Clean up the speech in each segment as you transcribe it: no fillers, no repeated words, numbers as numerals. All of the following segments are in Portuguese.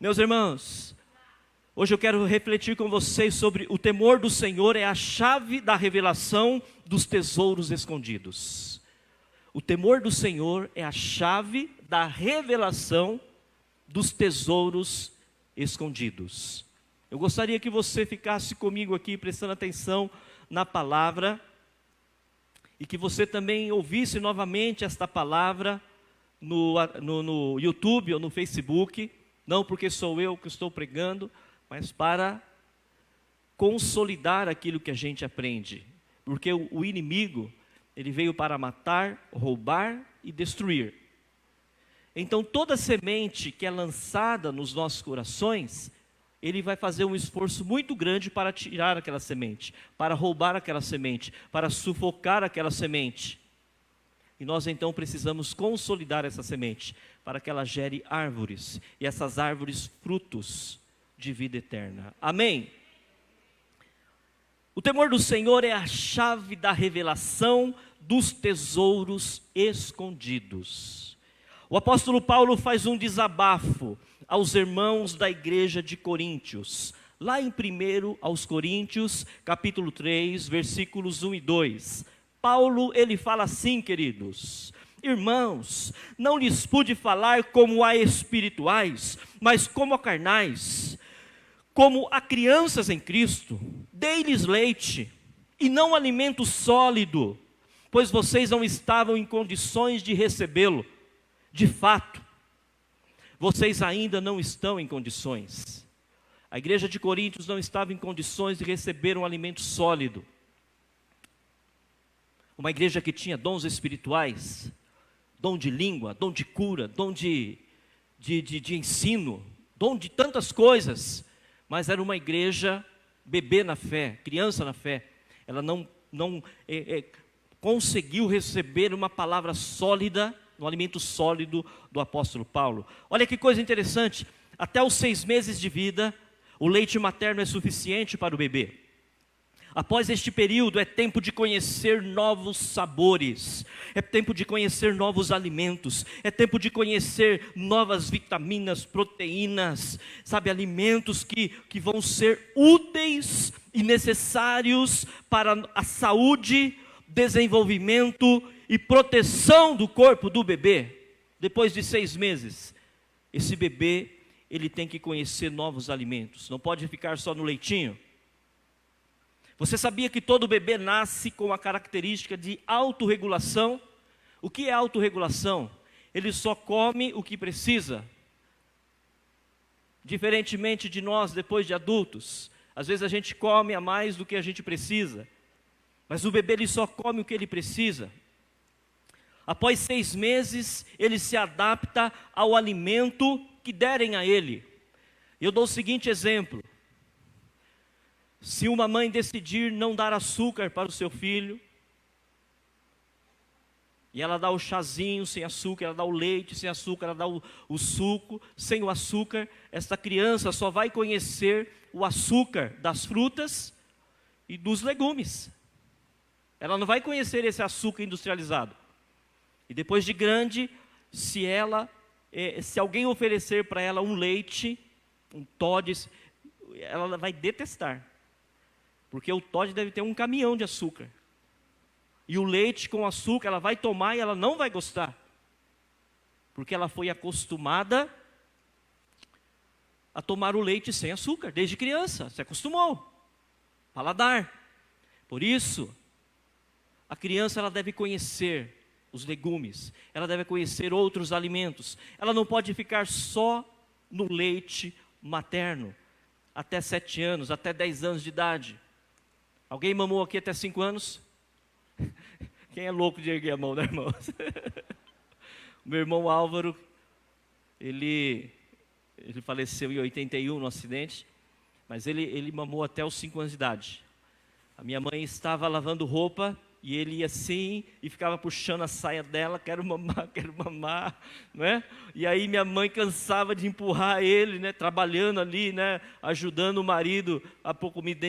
Meus irmãos, hoje eu quero refletir com vocês sobre o temor do Senhor é a chave da revelação dos tesouros escondidos. O temor do Senhor é a chave da revelação dos tesouros escondidos. Eu gostaria que você ficasse comigo aqui prestando atenção na palavra e que você também ouvisse novamente esta palavra no YouTube ou no Facebook, não porque sou eu que estou pregando, mas para consolidar aquilo que a gente aprende. Porque o inimigo, ele veio para matar, roubar e destruir. Então toda semente que é lançada nos nossos corações, ele vai fazer um esforço muito grande para tirar aquela semente, para roubar aquela semente, para sufocar aquela semente. E nós então precisamos consolidar essa semente, para que ela gere árvores, e essas árvores frutos de vida eterna. Amém? O temor do Senhor é a chave da revelação dos tesouros escondidos. O apóstolo Paulo faz um desabafo aos irmãos da igreja de Coríntios, lá em 1 aos Coríntios, capítulo 3, versículos 1 e 2. Paulo, ele fala assim, queridos: irmãos, não lhes pude falar como a espirituais, mas como a carnais, como a crianças em Cristo. Dei-lhes leite, e não alimento sólido, pois vocês não estavam em condições de recebê-lo. De fato, vocês ainda não estão em condições. A igreja de Coríntios não estava em condições de receber um alimento sólido. Uma igreja que tinha dons espirituais, dom de língua, dom de cura, dom de ensino, dom de tantas coisas, mas era uma igreja bebê na fé, criança na fé. Ela não conseguiu receber uma palavra sólida, um alimento sólido do apóstolo Paulo. Olha que coisa interessante, até os 6 meses de vida, o leite materno é suficiente para o bebê. Após este período, é tempo de conhecer novos sabores, é tempo de conhecer novos alimentos, é tempo de conhecer novas vitaminas, proteínas, sabe, alimentos que vão ser úteis e necessários para a saúde, desenvolvimento e proteção do corpo do bebê. Depois de 6 meses, esse bebê, ele tem que conhecer novos alimentos, não pode ficar só no leitinho. Você sabia que todo bebê nasce com a característica de autorregulação? O que é autorregulação? Ele só come o que precisa. Diferentemente de nós, depois de adultos, às vezes a gente come a mais do que a gente precisa. Mas o bebê, ele só come o que ele precisa. Após 6 meses, ele se adapta ao alimento que derem a ele. Eu dou o seguinte exemplo. Se uma mãe decidir não dar açúcar para o seu filho, e ela dá o chazinho sem açúcar, ela dá o leite sem açúcar, ela dá o suco sem o açúcar, esta criança só vai conhecer o açúcar das frutas e dos legumes. Ela não vai conhecer esse açúcar industrializado. E depois de grande, se alguém oferecer para ela um leite, um Toddy, ela vai detestar. Porque o Toddy deve ter um caminhão de açúcar. E o leite com açúcar ela vai tomar e ela não vai gostar. Porque ela foi acostumada a tomar o leite sem açúcar, desde criança, se acostumou. Paladar. Por isso, a criança ela deve conhecer os legumes, ela deve conhecer outros alimentos. Ela não pode ficar só no leite materno, até 7 anos, até 10 anos de idade. Alguém mamou aqui até 5 anos? Quem é louco de erguer a mão, né, irmãos? O meu irmão Álvaro, ele faleceu em 81 no acidente, mas ele mamou até os 5 anos de idade. A minha mãe estava lavando roupa, e ele ia assim, e ficava puxando a saia dela, quero mamar, né? E aí minha mãe cansava de empurrar ele, né? Trabalhando ali, né? Ajudando o marido a pôr comida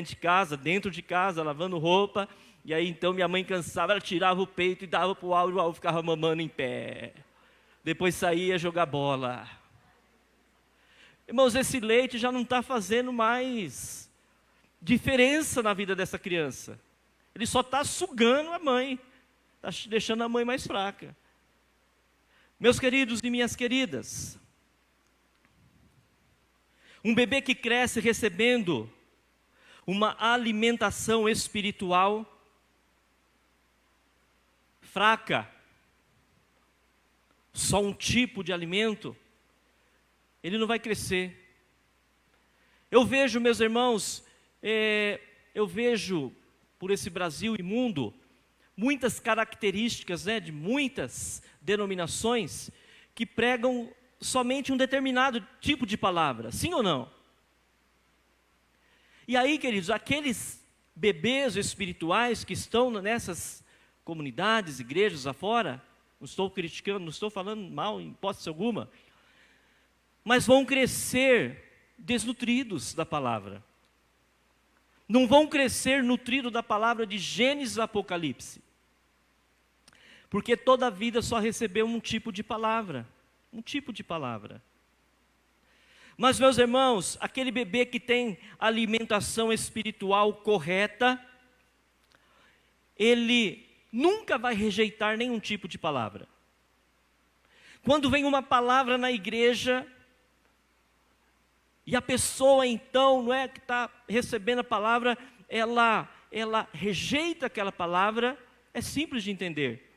dentro de casa, lavando roupa. E aí então minha mãe cansava, ela tirava o peito e dava para o Álvaro ficava mamando em pé. Depois saía jogar bola. Irmãos, esse leite já não está fazendo mais diferença na vida dessa criança. Ele só está sugando a mãe, está deixando a mãe mais fraca. Meus queridos e minhas queridas, um bebê que cresce recebendo uma alimentação espiritual fraca, só um tipo de alimento, ele não vai crescer. Eu vejo, meus irmãos, eu vejo por esse Brasil e mundo, muitas características, de muitas denominações, que pregam somente um determinado tipo de palavra, sim ou não? E aí, queridos, aqueles bebês espirituais que estão nessas comunidades, igrejas afora, não estou criticando, não estou falando mal em hipótese alguma, mas vão crescer desnutridos da palavra. Não vão crescer nutridos da palavra de Gênesis e Apocalipse. Porque toda a vida só recebeu um tipo de palavra. Um tipo de palavra. Mas, meus irmãos, aquele bebê que tem alimentação espiritual correta, ele nunca vai rejeitar nenhum tipo de palavra. Quando vem uma palavra na igreja, e a pessoa então, não é que está recebendo a palavra, ela rejeita aquela palavra, é simples de entender.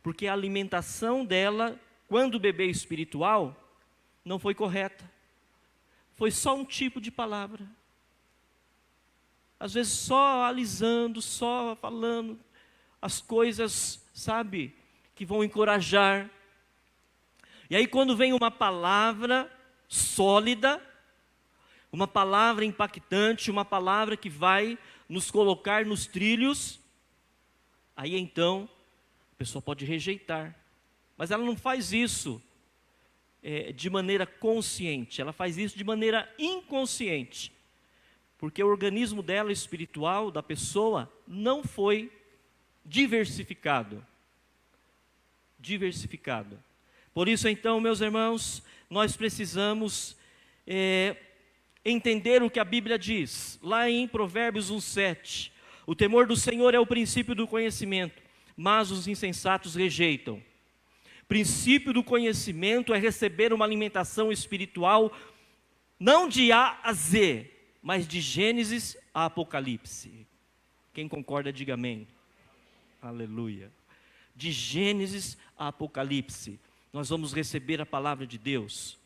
Porque a alimentação dela, quando o bebê espiritual, não foi correta. Foi só um tipo de palavra. Às vezes só alisando, só falando as coisas, sabe, que vão encorajar. E aí quando vem uma palavra sólida, uma palavra impactante, uma palavra que vai nos colocar nos trilhos, aí então a pessoa pode rejeitar. Mas ela não faz isso de maneira consciente, ela faz isso de maneira inconsciente. Porque o organismo dela, espiritual, da pessoa, não foi diversificado. Diversificado. Por isso então, meus irmãos, nós precisamos entender o que a Bíblia diz. Lá em Provérbios 1:7, o temor do Senhor é o princípio do conhecimento, mas os insensatos rejeitam. Princípio do conhecimento é receber uma alimentação espiritual, não de A a Z, mas de Gênesis a Apocalipse. Quem concorda, diga amém. Aleluia. De Gênesis a Apocalipse, nós vamos receber a palavra de Deus.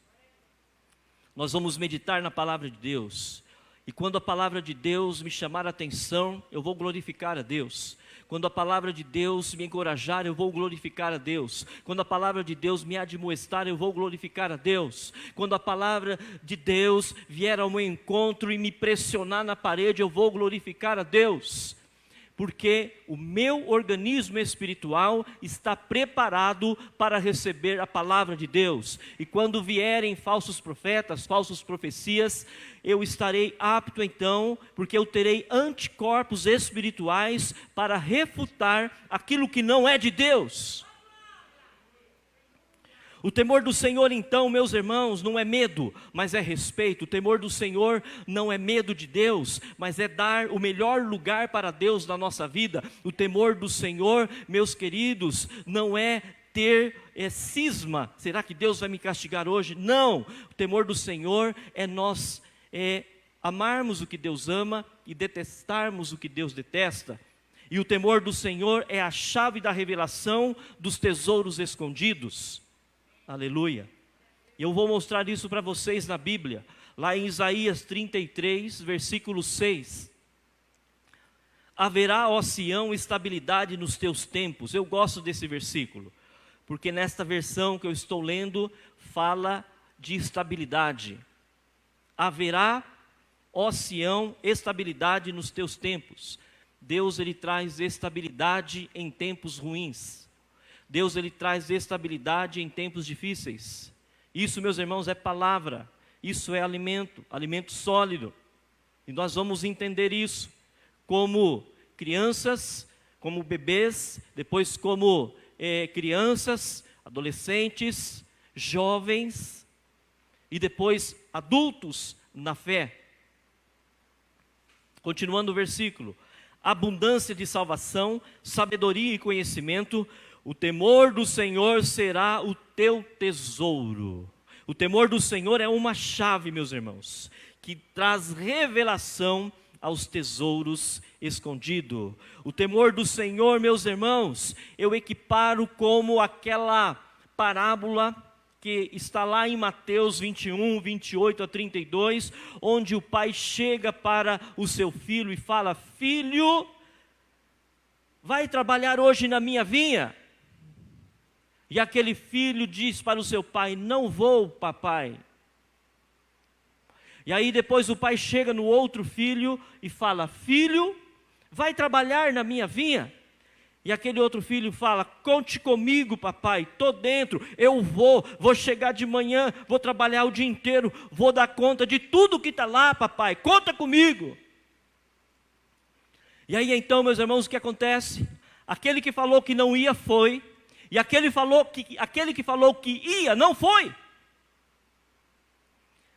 Nós vamos meditar na palavra de Deus. E quando a palavra de Deus me chamar a atenção, eu vou glorificar a Deus. Quando a palavra de Deus me encorajar, eu vou glorificar a Deus. Quando a palavra de Deus me admoestar, eu vou glorificar a Deus. Quando a palavra de Deus vier ao meu encontro e me pressionar na parede, eu vou glorificar a Deus. Porque o meu organismo espiritual está preparado para receber a palavra de Deus. E quando vierem falsos profetas, falsas profecias, eu estarei apto então, porque eu terei anticorpos espirituais para refutar aquilo que não é de Deus. O temor do Senhor então, meus irmãos, não é medo, mas é respeito. O temor do Senhor não é medo de Deus, mas é dar o melhor lugar para Deus na nossa vida. O temor do Senhor, meus queridos, não é ter cisma. Será que Deus vai me castigar hoje? Não. O temor do Senhor é nós amarmos o que Deus ama e detestarmos o que Deus detesta. E o temor do Senhor é a chave da revelação dos tesouros escondidos. Aleluia. E eu vou mostrar isso para vocês na Bíblia. Lá em Isaías 33, versículo 6. Haverá, ó Sião, estabilidade nos teus tempos. Eu gosto desse versículo, porque nesta versão que eu estou lendo, fala de estabilidade. Haverá, ó Sião, estabilidade nos teus tempos. Deus, Ele traz estabilidade em tempos ruins. Deus, Ele traz estabilidade em tempos difíceis. Isso, meus irmãos, é palavra. Isso é alimento, alimento sólido. E nós vamos entender isso como crianças, como bebês, depois como crianças, adolescentes, jovens, e depois adultos na fé. Continuando o versículo: abundância de salvação, sabedoria e conhecimento, o temor do Senhor será o teu tesouro. O temor do Senhor é uma chave, meus irmãos, que traz revelação aos tesouros escondidos. O temor do Senhor, meus irmãos, eu equiparo como aquela parábola que está lá em Mateus 21, 28 a 32, onde o pai chega para o seu filho e fala: filho, vai trabalhar hoje na minha vinha? E aquele filho diz para o seu pai: não vou, papai. E aí depois o pai chega no outro filho e fala: filho, vai trabalhar na minha vinha? E aquele outro filho fala: conte comigo, papai, estou dentro, eu vou chegar de manhã, vou trabalhar o dia inteiro, vou dar conta de tudo que está lá, papai, conta comigo. E aí então, meus irmãos, o que acontece? Aquele que falou que não ia foi, e aquele que falou que ia não foi.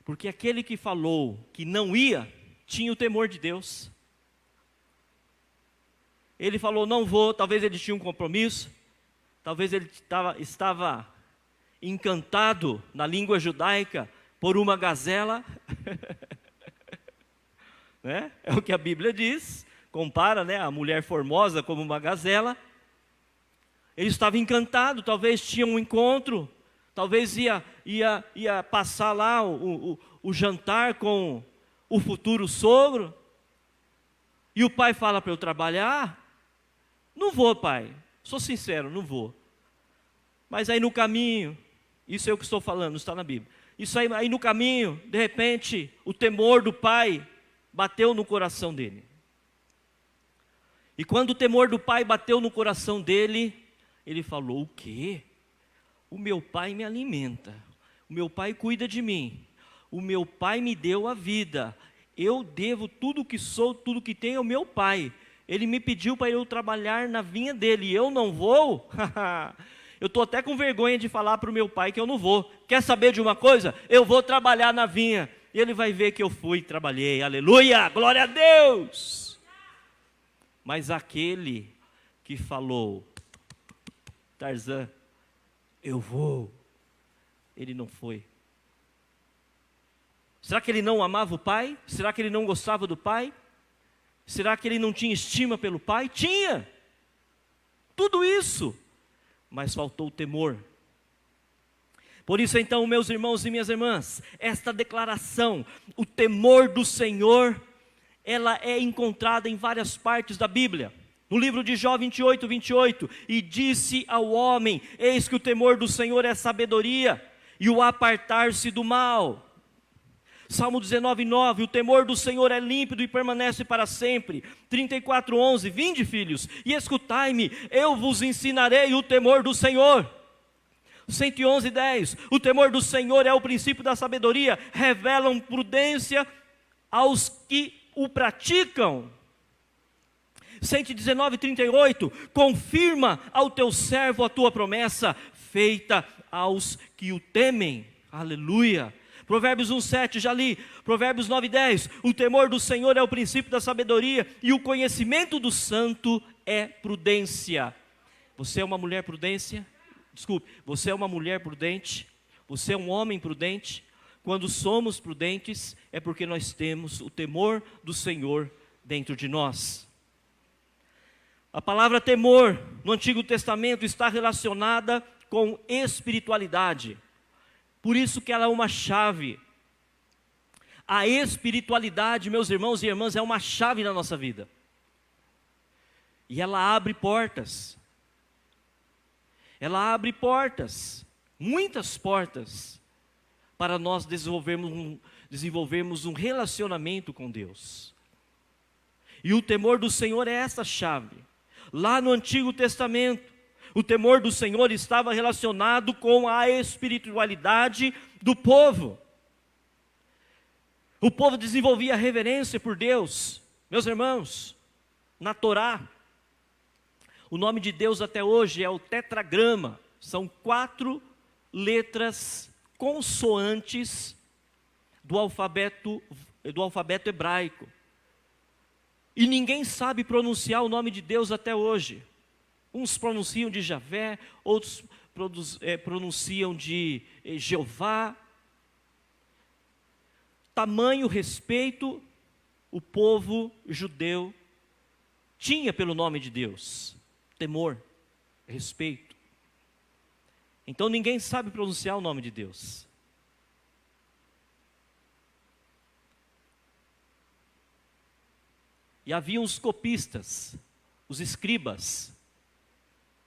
Porque aquele que falou que não ia, tinha o temor de Deus. Ele falou: não vou, talvez ele tinha um compromisso, talvez ele estava encantado na língua judaica por uma gazela, né? É o que a Bíblia diz, compara, né, a mulher formosa como uma gazela. Ele estava encantado, talvez tinha um encontro, talvez ia passar lá o jantar com o futuro sogro, e o pai fala para eu trabalhar. Não vou, pai, sou sincero, não vou. Mas aí no caminho, isso é o que estou falando, está na Bíblia. Isso aí no caminho, de repente, o temor do pai bateu no coração dele. E quando o temor do pai bateu no coração dele, ele falou: o quê? O meu pai me alimenta, o meu pai cuida de mim, o meu pai me deu a vida, eu devo tudo que sou, tudo que tenho ao meu pai. Ele me pediu para eu trabalhar na vinha dele, e eu não vou? Eu estou até com vergonha de falar para o meu pai que eu não vou. Quer saber de uma coisa? Eu vou trabalhar na vinha, e ele vai ver que eu fui e trabalhei, aleluia, glória a Deus. Mas aquele que falou: Tarzan, eu vou, ele não foi. Será que ele não amava o pai? Será que ele não gostava do pai? Será que ele não tinha estima pelo pai? Tinha! Tudo isso, mas faltou o temor. Por isso então, meus irmãos e minhas irmãs, esta declaração, o temor do Senhor, ela é encontrada em várias partes da Bíblia. No livro de Jó 28, 28, e disse ao homem: eis que o temor do Senhor é sabedoria, e o apartar-se do mal. Salmo 19, 9, o temor do Senhor é límpido e permanece para sempre. 34, 11, vinde filhos, e escutai-me, eu vos ensinarei o temor do Senhor. 111, 10, o temor do Senhor é o princípio da sabedoria, revelam prudência aos que o praticam. 119, 38, confirma ao teu servo a tua promessa, feita aos que o temem. Aleluia. Provérbios 1, 7, já li. Provérbios 9, 10, o temor do Senhor é o princípio da sabedoria, e o conhecimento do santo é prudência. Você é uma mulher prudência? Desculpe, você é uma mulher prudente? Você é um homem prudente? Quando somos prudentes, é porque nós temos o temor do Senhor dentro de nós. A palavra temor no Antigo Testamento está relacionada com espiritualidade. Por isso que ela é uma chave. A espiritualidade, meus irmãos e irmãs, é uma chave na nossa vida. E ela abre portas. Ela abre portas, muitas portas, para nós desenvolvermos um relacionamento com Deus. E o temor do Senhor é essa chave. Lá no Antigo Testamento, o temor do Senhor estava relacionado com a espiritualidade do povo. O povo desenvolvia reverência por Deus. Meus irmãos, na Torá, o nome de Deus até hoje é o tetragrama. São 4 letras consoantes do alfabeto hebraico. E ninguém sabe pronunciar o nome de Deus até hoje. Uns pronunciam de Javé, outros pronunciam de Jeová. Tamanho respeito o povo judeu tinha pelo nome de Deus. Temor, respeito. Então ninguém sabe pronunciar o nome de Deus. E havia os copistas, os escribas.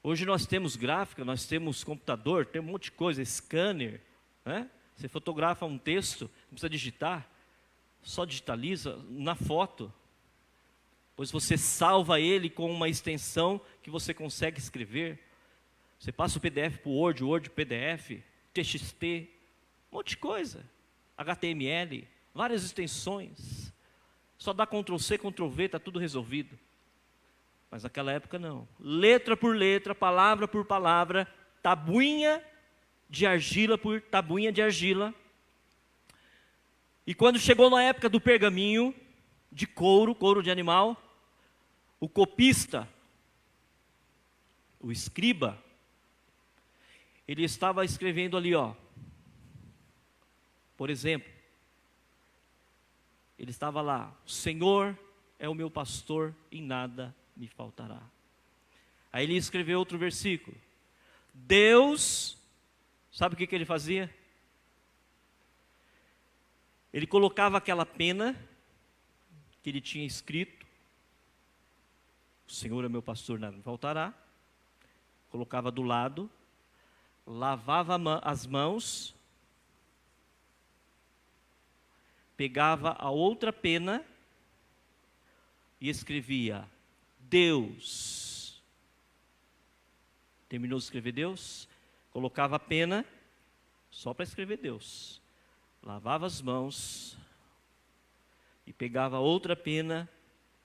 Hoje nós temos gráfica, nós temos computador, tem um monte de coisa, scanner, né? Você fotografa um texto, não precisa digitar, só digitaliza na foto. Pois você salva ele com uma extensão que você consegue escrever. Você passa o PDF para o Word, Word PDF, TXT, um monte de coisa. HTML, várias extensões. Só dá Ctrl+C, Ctrl+V, está tudo resolvido. Mas naquela época não. Letra por letra, palavra por palavra, tabuinha de argila por tabuinha de argila. E quando chegou na época do pergaminho, de couro, couro de animal, o copista, o escriba, ele estava escrevendo ali, ó. Por exemplo, ele estava lá: o Senhor é o meu pastor, em nada me faltará. Aí ele escreveu outro versículo. Deus, sabe o que ele fazia? Ele colocava aquela pena que ele tinha escrito, o Senhor é meu pastor, nada me faltará, colocava do lado, lavava as mãos, pegava a outra pena e escrevia Deus. Terminou de escrever Deus, colocava a pena só para escrever Deus, lavava as mãos e pegava outra pena,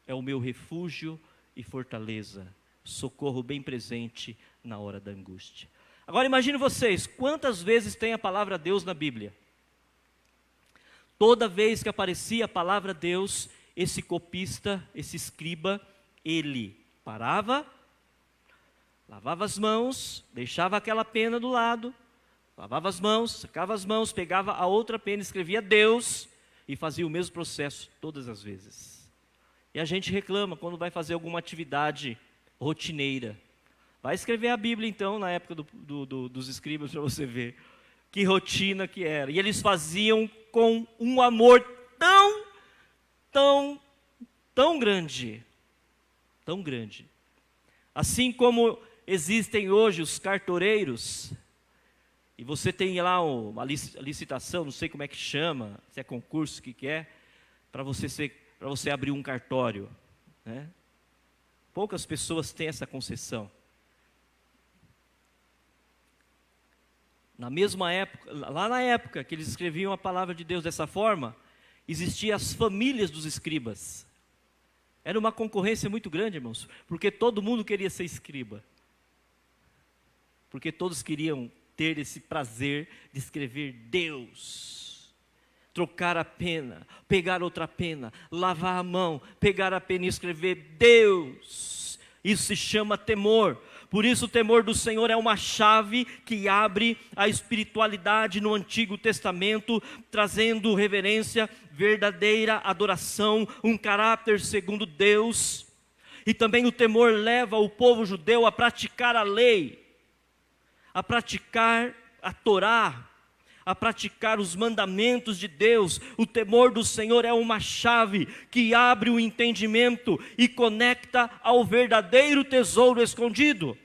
é o meu refúgio e fortaleza, socorro bem presente na hora da angústia. Agora imagine vocês, quantas vezes tem a palavra Deus na Bíblia? Toda vez que aparecia a palavra Deus, esse copista, esse escriba, ele parava, lavava as mãos, deixava aquela pena do lado, lavava as mãos, secava as mãos, pegava a outra pena, escrevia Deus e fazia o mesmo processo todas as vezes. E a gente reclama quando vai fazer alguma atividade rotineira. Vai escrever a Bíblia então, na época dos escribas, para você ver que rotina que era. E eles faziam com um amor tão grande, tão grande. Assim como existem hoje os cartoreiros, e você tem lá uma licitação, não sei como é que chama, se é concurso, o que é, para você abrir um cartório, né? Poucas pessoas têm essa concessão. Na mesma época, lá na época que eles escreviam a palavra de Deus dessa forma, existiam as famílias dos escribas. Era uma concorrência muito grande, irmãos, porque todo mundo queria ser escriba. Porque todos queriam ter esse prazer de escrever Deus. Trocar a pena, pegar outra pena, lavar a mão, pegar a pena e escrever Deus. Isso se chama temor. Por isso o temor do Senhor é uma chave que abre a espiritualidade no Antigo Testamento, trazendo reverência, verdadeira adoração, um caráter segundo Deus. E também o temor leva o povo judeu a praticar a lei, a praticar a Torá, a praticar os mandamentos de Deus. O temor do Senhor é uma chave que abre o entendimento e conecta ao verdadeiro tesouro escondido.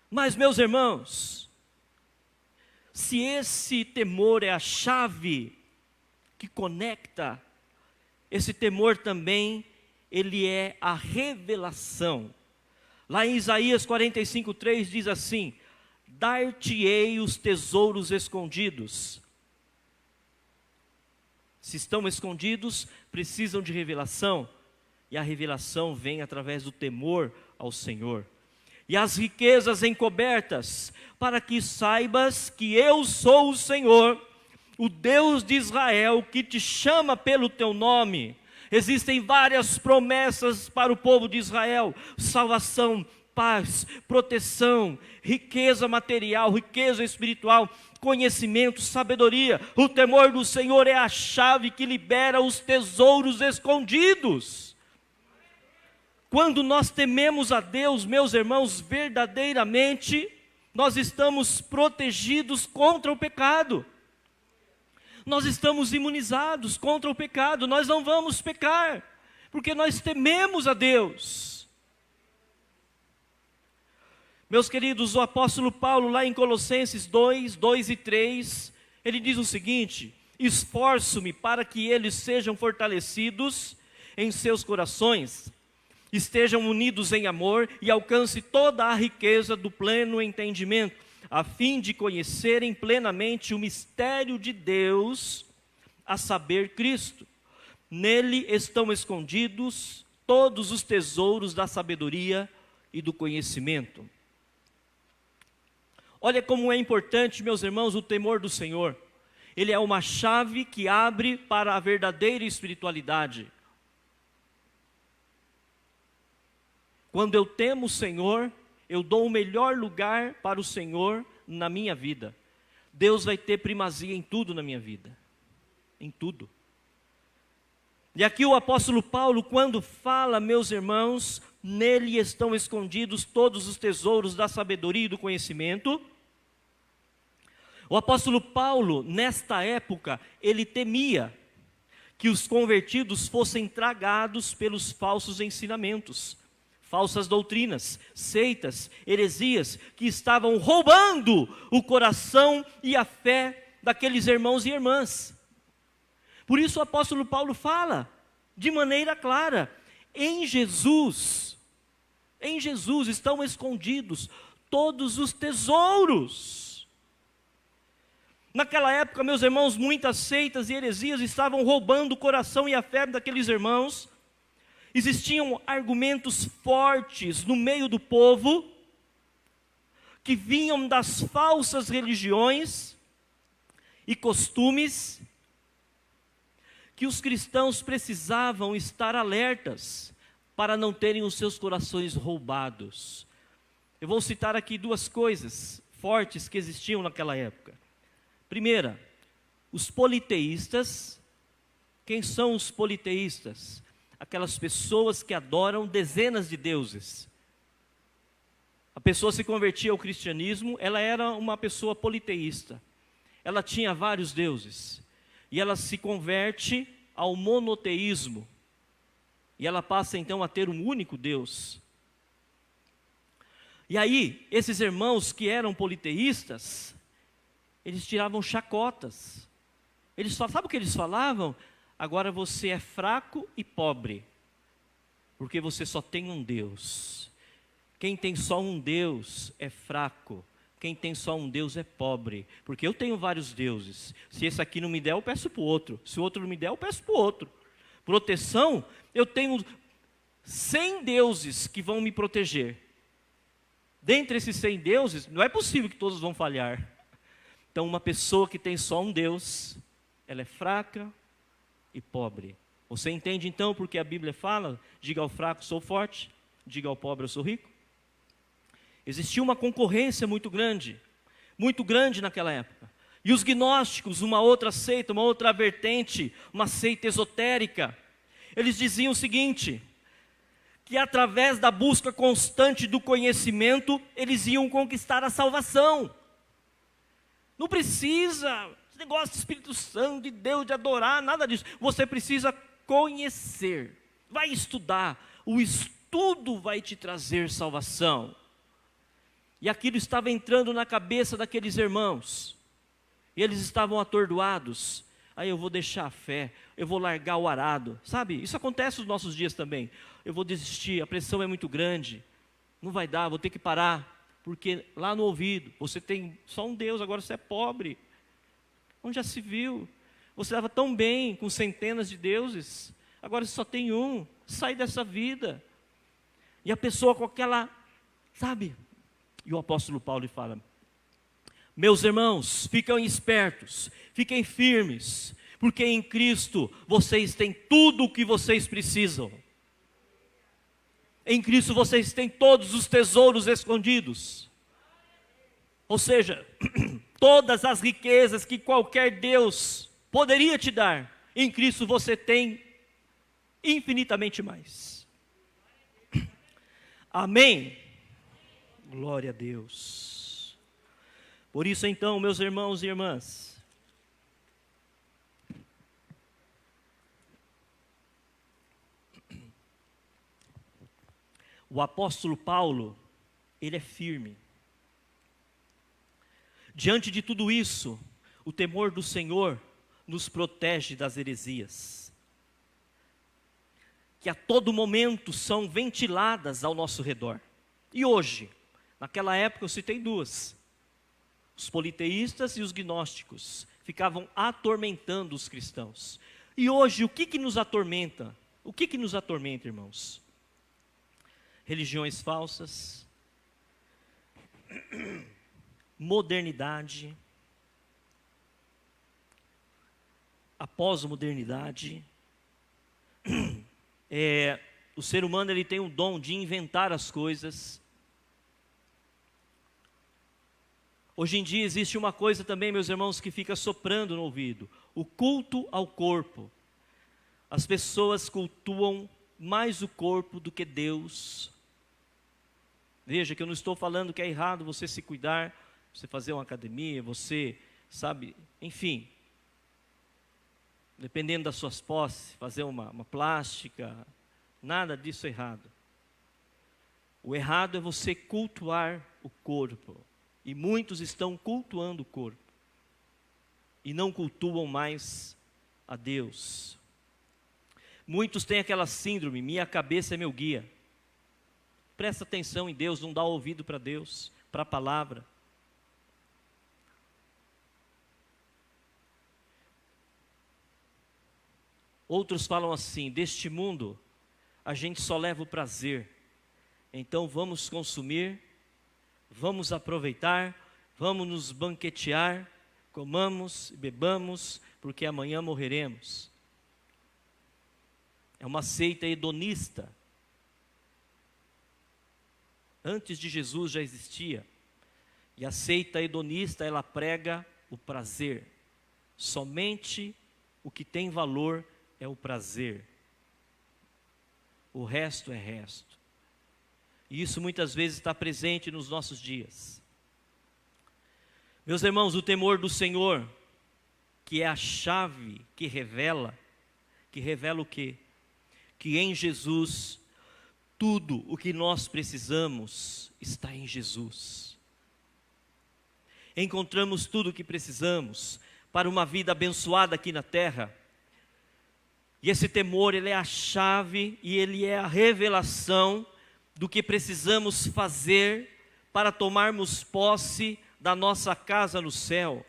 Mas, meus irmãos, se esse temor é a chave que conecta, esse temor também, ele é a revelação. Lá em Isaías 45:3 diz assim: dar-te-ei os tesouros escondidos. Se estão escondidos, precisam de revelação, e a revelação vem através do temor ao Senhor. E as riquezas encobertas, para que saibas que eu sou o Senhor, o Deus de Israel que te chama pelo teu nome. Existem várias promessas para o povo de Israel: salvação, paz, proteção, riqueza material, riqueza espiritual, conhecimento, sabedoria. O temor do Senhor é a chave que libera os tesouros escondidos. Quando nós tememos a Deus, meus irmãos, verdadeiramente, nós estamos protegidos contra o pecado. Nós estamos imunizados contra o pecado, nós não vamos pecar, porque nós tememos a Deus. Meus queridos, o apóstolo Paulo, lá em Colossenses 2, 2 e 3, ele diz o seguinte: esforço-me para que eles sejam fortalecidos em seus corações, estejam unidos em amor e alcance toda a riqueza do pleno entendimento, a fim de conhecerem plenamente o mistério de Deus, a saber, Cristo. Nele estão escondidos todos os tesouros da sabedoria e do conhecimento. Olha como é importante, meus irmãos, o temor do Senhor. Ele é uma chave que abre para a verdadeira espiritualidade. Quando eu temo o Senhor, eu dou o melhor lugar para o Senhor na minha vida. Deus vai ter primazia em tudo na minha vida. Em tudo. E aqui o apóstolo Paulo, quando fala, meus irmãos, nele estão escondidos todos os tesouros da sabedoria e do conhecimento. O apóstolo Paulo, nesta época, ele temia que os convertidos fossem tragados pelos falsos ensinamentos, falsas doutrinas, seitas, heresias, que estavam roubando o coração e a fé daqueles irmãos e irmãs. Por isso o apóstolo Paulo fala, de maneira clara, em Jesus estão escondidos todos os tesouros. Naquela época, meus irmãos, muitas seitas e heresias estavam roubando o coração e a fé daqueles irmãos. Existiam argumentos fortes no meio do povo, que vinham das falsas religiões e costumes, que os cristãos precisavam estar alertas, para não terem os seus corações roubados. Eu vou citar aqui duas coisas fortes que existiam naquela época. Primeira, os politeístas. Quem são os politeístas? Aquelas pessoas que adoram dezenas de deuses. A pessoa se convertia ao cristianismo, ela era uma pessoa politeísta. Ela tinha vários deuses. E ela se converte ao monoteísmo. E ela passa então a ter um único Deus. E aí, esses irmãos que eram politeístas, eles tiravam chacotas. Sabe o que eles falavam? Agora você é fraco e pobre, porque você só tem um Deus. Quem tem só um Deus é fraco. Quem tem só um Deus é pobre, porque eu tenho vários deuses. Se esse aqui não me der, eu peço para o outro. Se o outro não me der, eu peço para o outro. Proteção, eu tenho 100 deuses que vão me proteger. Dentre esses 100 deuses, não é possível que todos vão falhar. Então, uma pessoa que tem só um Deus, ela é fraca e pobre. Você entende então porque a Bíblia fala: diga ao fraco, sou forte, diga ao pobre, eu sou rico? Existia uma concorrência muito grande naquela época. E os gnósticos, uma outra seita, uma outra vertente, uma seita esotérica, eles diziam o seguinte: que através da busca constante do conhecimento, eles iam conquistar a salvação. Não precisa esse negócio de Espírito Santo, de Deus, de adorar, nada disso. Você precisa conhecer, vai estudar, o estudo vai te trazer salvação. E aquilo estava entrando na cabeça daqueles irmãos, e eles estavam atordoados. Aí eu vou deixar a fé, eu vou largar o arado, sabe? Isso acontece nos nossos dias também. Eu vou desistir, a pressão é muito grande, não vai dar, vou ter que parar, porque lá no ouvido, você tem só um Deus, agora você é pobre. Onde já se viu? Você estava tão bem com centenas de deuses, agora você só tem um, sai dessa vida. E a pessoa com aquela, sabe? E o apóstolo Paulo fala: Meus irmãos, fiquem espertos, fiquem firmes, porque em Cristo vocês têm tudo o que vocês precisam. Em Cristo vocês têm todos os tesouros escondidos. Ou seja, todas as riquezas que qualquer Deus poderia te dar, em Cristo você tem infinitamente mais. Amém? Glória a Deus. Por isso então, meus irmãos e irmãs, o apóstolo Paulo, ele é firme. Diante de tudo isso, o temor do Senhor nos protege das heresias, que a todo momento são ventiladas ao nosso redor. E hoje, naquela época eu citei duas. Os politeístas e os gnósticos ficavam atormentando os cristãos. E hoje, o que nos atormenta? O que nos atormenta, irmãos? Religiões falsas, modernidade, a pós-modernidade. O ser humano ele tem o dom de inventar as coisas. Hoje em dia existe uma coisa também, meus irmãos, que fica soprando no ouvido: o culto ao corpo. As pessoas cultuam mais o corpo do que Deus. Veja que eu não estou falando que é errado você se cuidar, você fazer uma academia, você, sabe, enfim, dependendo das suas posses, fazer uma plástica, nada disso é errado. O errado é você cultuar o corpo, e muitos estão cultuando o corpo, e não cultuam mais a Deus. Muitos têm aquela síndrome: minha cabeça é meu guia. Presta atenção em Deus, não dá ouvido para Deus, para a palavra. Outros falam assim: deste mundo a gente só leva o prazer, então vamos consumir, vamos aproveitar, vamos nos banquetear, comamos e bebamos, porque amanhã morreremos. É uma seita hedonista. Antes de Jesus já existia. E a seita hedonista, ela prega o prazer. Somente o que tem valor é o prazer. O resto é resto. E isso muitas vezes está presente nos nossos dias. Meus irmãos, o temor do Senhor, que é a chave que revela o quê? Que em Jesus, tudo o que nós precisamos está em Jesus. Encontramos tudo o que precisamos para uma vida abençoada aqui na terra. E esse temor, ele é a chave e ele é a revelação do que precisamos fazer para tomarmos posse da nossa casa no céu.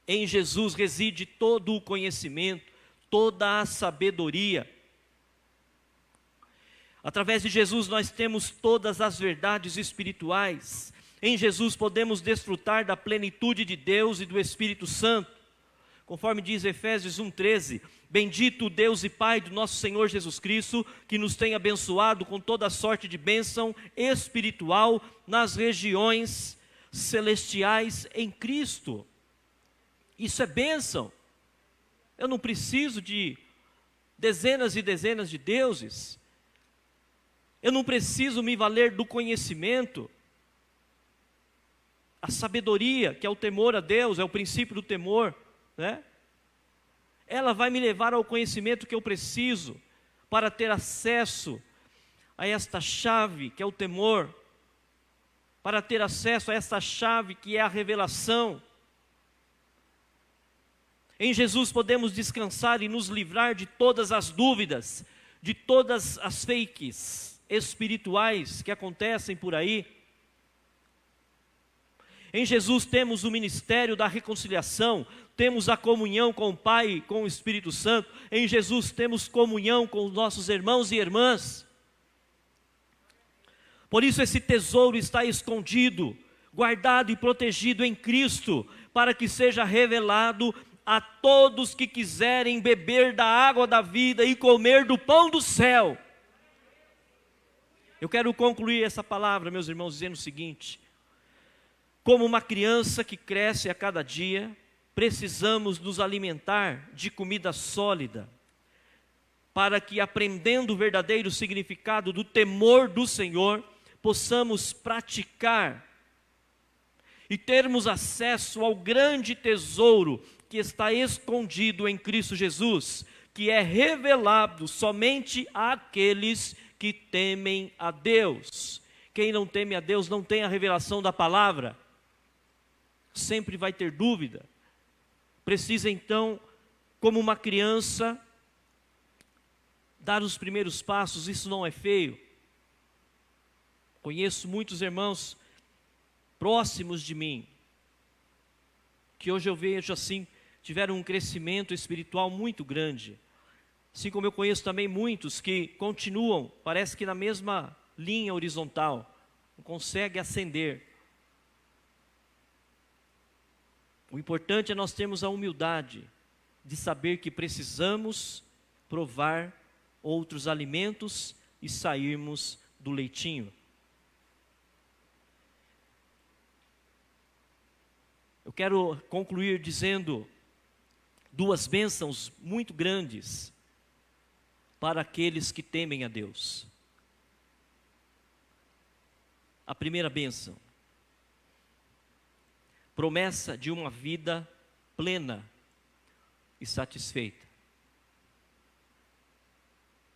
Em Jesus reside todo o conhecimento, toda a sabedoria. Através de Jesus nós temos todas as verdades espirituais. Em Jesus podemos desfrutar da plenitude de Deus e do Espírito Santo. Conforme diz Efésios 1:13, bendito o Deus e Pai do nosso Senhor Jesus Cristo, que nos tem abençoado com toda sorte de bênção espiritual nas regiões celestiais em Cristo. Isso é bênção. Eu não preciso de dezenas e dezenas de deuses. Eu não preciso me valer do conhecimento. A sabedoria, que é o temor a Deus, é o princípio do temor, né? Ela vai me levar ao conhecimento que eu preciso para ter acesso a esta chave que é o temor, para ter acesso a esta chave que é a revelação. Em Jesus podemos descansar e nos livrar de todas as dúvidas, de todas as fakes espirituais que acontecem por aí. Em Jesus temos o ministério da reconciliação, temos a comunhão com o Pai e com o Espírito Santo. Em Jesus temos comunhão com os nossos irmãos e irmãs. Por isso esse tesouro está escondido guardado e protegido em Cristo, para que seja revelado a todos que quiserem beber da água da vida e comer do pão do céu. Eu quero concluir essa palavra, meus irmãos, dizendo o seguinte: como uma criança que cresce a cada dia, precisamos nos alimentar de comida sólida, para que, aprendendo o verdadeiro significado do temor do Senhor, possamos praticar e termos acesso ao grande tesouro que está escondido em Cristo Jesus, que é revelado somente àqueles que temem a Deus. Quem não teme a Deus não tem a revelação da palavra, sempre vai ter dúvida. Precisa então, como uma criança, dar os primeiros passos. Isso não é feio. Conheço muitos irmãos próximos de mim, que hoje eu vejo assim, tiveram um crescimento espiritual muito grande. Assim como eu conheço também muitos que continuam, parece que na mesma linha horizontal, não conseguem ascender. O importante é nós termos a humildade de saber que precisamos provar outros alimentos e sairmos do leitinho. Eu quero concluir dizendo duas bênçãos muito grandes para aqueles que temem a Deus. A primeira bênção: promessa de uma vida plena e satisfeita.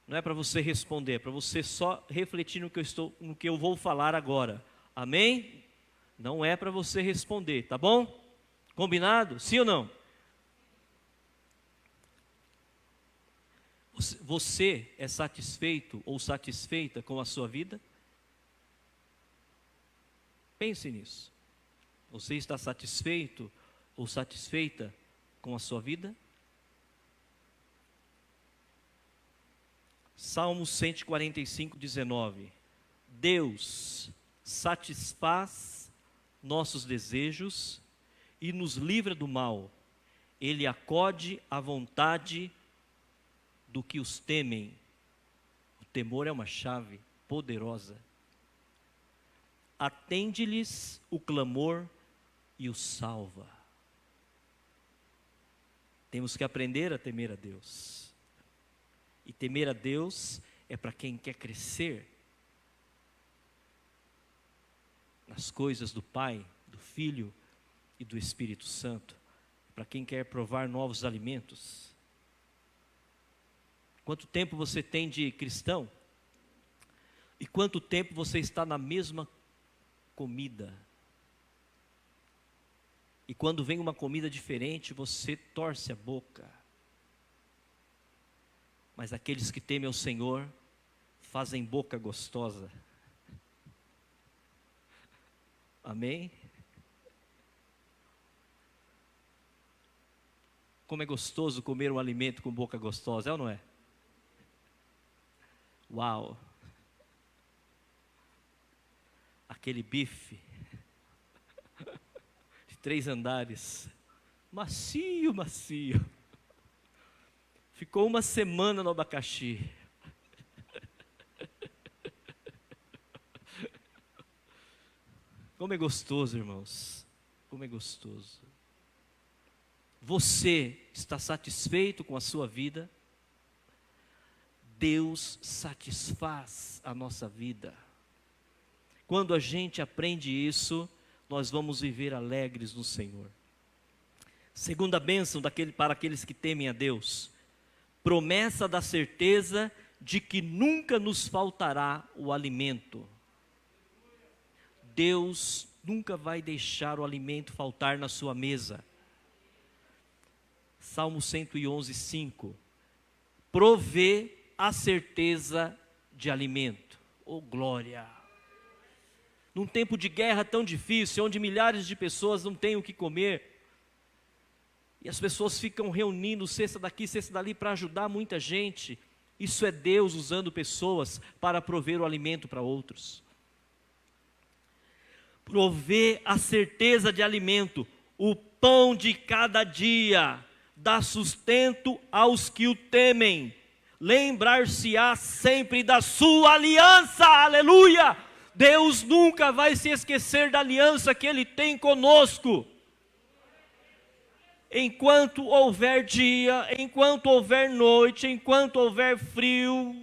Não é para você responder, é para você só refletir no que eu vou falar agora. Amém? Não é para você responder, tá bom? Combinado? Sim ou não? Você é satisfeito ou satisfeita com a sua vida? Pense nisso. Você está satisfeito ou satisfeita com a sua vida? Salmo 145, 19. Deus satisfaz nossos desejos e nos livra do mal. Ele acode à vontade do que os temem. O temor é uma chave poderosa. Atende-lhes o clamor e os salva. Temos que aprender a temer a Deus. E temer a Deus é para quem quer crescer nas coisas do Pai, do Filho e do Espírito Santo. Para quem quer provar novos alimentos. Quanto tempo você tem de cristão? E quanto tempo você está na mesma comida? E quando vem uma comida diferente, você torce a boca. Mas aqueles que temem ao Senhor fazem boca gostosa. Amém? Como é gostoso comer um alimento com boca gostosa, é ou não é? Uau! Aquele bife de 3 andares, macio, macio. Ficou uma semana no abacaxi. Como é gostoso, irmãos. Como é gostoso. Você está satisfeito com a sua vida? Deus satisfaz a nossa vida. Quando a gente aprende isso, nós vamos viver alegres no Senhor. Segunda bênção para aqueles que temem a Deus: promessa da certeza de que nunca nos faltará o alimento. Deus nunca vai deixar o alimento faltar na sua mesa. Salmo 111, 5. Provê a certeza de alimento. Oh, glória! Num tempo de guerra tão difícil, onde milhares de pessoas não têm o que comer, e as pessoas ficam reunindo cesta daqui, cesta dali para ajudar muita gente. Isso é Deus usando pessoas para prover o alimento para outros. provê a certeza de alimento, o pão de cada dia, dá sustento aos que o temem. Lembrar-se-á sempre da sua aliança, aleluia! Deus nunca vai se esquecer da aliança que Ele tem conosco. Enquanto houver dia, enquanto houver noite, enquanto houver frio,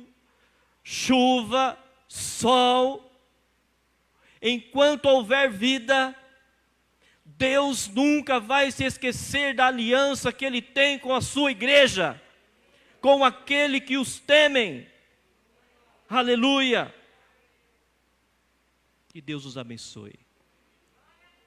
chuva, sol, enquanto houver vida, Deus nunca vai se esquecer da aliança que Ele tem com a sua igreja, com aquele que os temem. Aleluia! Que Deus os abençoe.